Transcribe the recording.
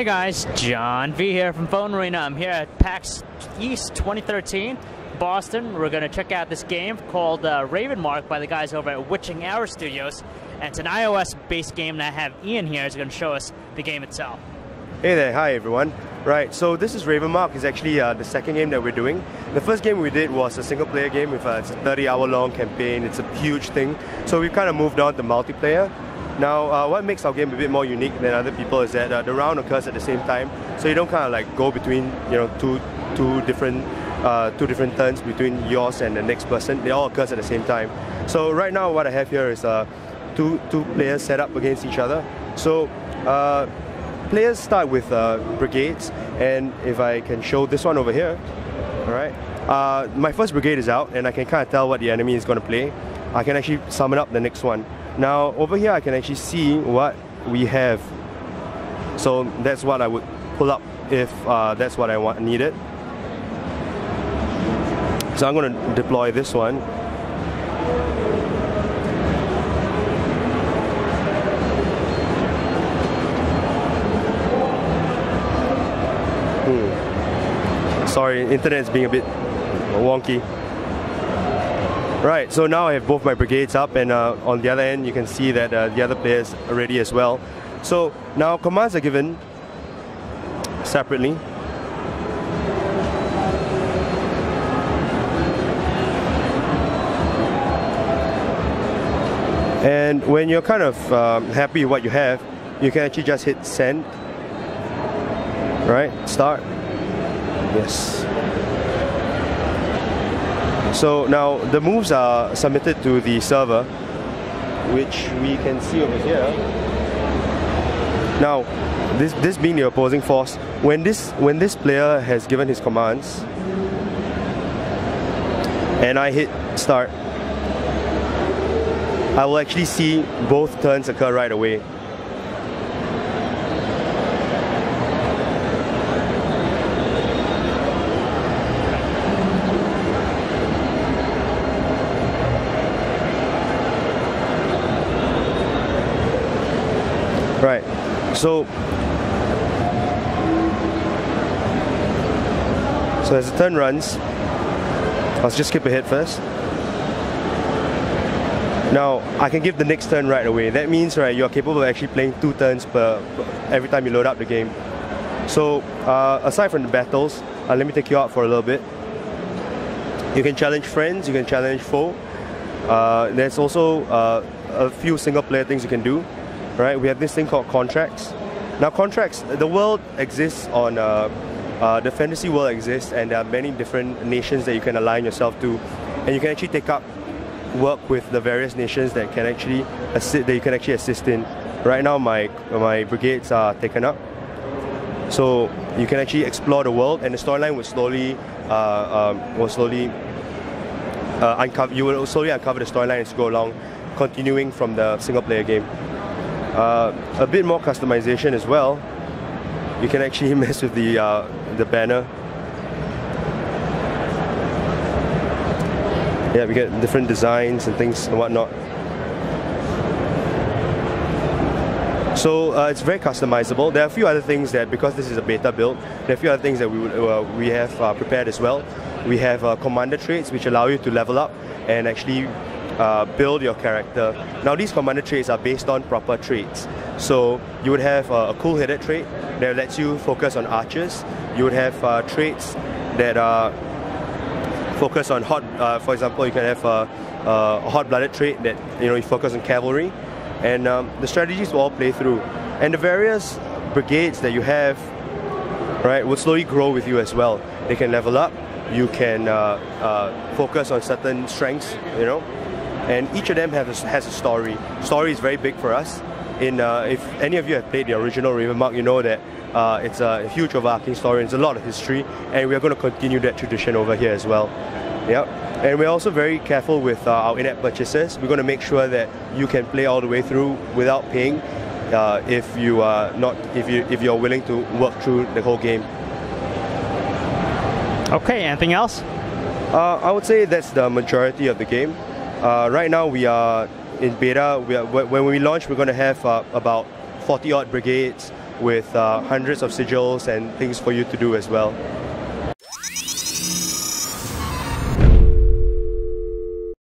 guys, John V here from PhoneArena. I'm here at PAX East 2013, Boston. We're going to check out this game called Ravenmark by the guys over at Witching Hour Studios. And it's an iOS-based game, and I have Ian here who's going to show us the game itself. Hey there, hi everyone. Right, so this is Ravenmark. It's actually the second game that we're doing. The first game we did was a single-player game with it's a 30-hour-long campaign. It's a huge thing. So we've kind of moved on to multiplayer. Now, what makes our game a bit more unique than other people is that the round occurs at the same time, so you don't kind of like go between two different turns between yours and the next person. They all occurs at the same time. So right now, what I have here is two players set up against each other. So players start with brigades, and if I can show this one over here, all right. My first brigade is out, and I can kind of tell what the enemy is going to play. I can actually summon up the next one. Now over here I can actually see what we have. So that's what I would pull up if that's what I needed. So I'm going to deploy this one. Sorry, internet's being a bit wonky. Right, so now I have both my brigades up, and on the other end you can see that the other players are ready as well. So now commands are given separately. And when you're kind of happy with what you have, you can actually just hit send. Right, start. Yes. So now the moves are submitted to the server, which we can see over here. Now, this being the opposing force, when this player has given his commands, and I hit start, I will actually see both turns occur right away. Right, so as the turn runs, I'll just skip ahead first. Now I can give the next turn right away. That means you're capable of actually playing 2 turns every time you load up the game. So aside from the battles, let me take you out for a little bit. You can challenge friends, you can challenge foe. There's also a few single player things you can do. Right, we have this thing called contracts. Now contracts, the world exists on, the fantasy world exists, and there are many different nations that you can align yourself to, and you can actually take up work with the various nations that can actually assist in. Right now my brigades are taken up, so you can actually explore the world, and the storyline will slowly uncover. You will slowly uncover the storyline as you go along, continuing from the single player game. A bit more customization as well. You can actually mess with the banner. Yeah, we get different designs and things and whatnot. So it's very customizable. There are a few other things that, because this is a beta build, there are a few other things that we have prepared as well. We have commander traits which allow you to level up and actually build your character. Now these commander traits are based on proper traits. So you would have a cool-headed trait that lets you focus on archers. You would have traits that are focused on hot. For example, you can have a hot-blooded trait that you focus on cavalry, and the strategies will all play through. And the various brigades that you have, right, will slowly grow with you as well. They can level up. You can focus on certain strengths, and each of them has a story. Story is very big for us. If any of you have played the original Ravenmark, you know that it's a huge overarching story. It's a lot of history, and we're going to continue that tradition over here as well. Yep. And we're also very careful with our in-app purchases. We're going to make sure that you can play all the way through without paying, if you're willing to work through the whole game. Okay. Anything else? I would say that's the majority of the game. Right now we are in beta. When we launch, we're going to have about 40 odd brigades. with hundreds of sigils and things for you to do as well.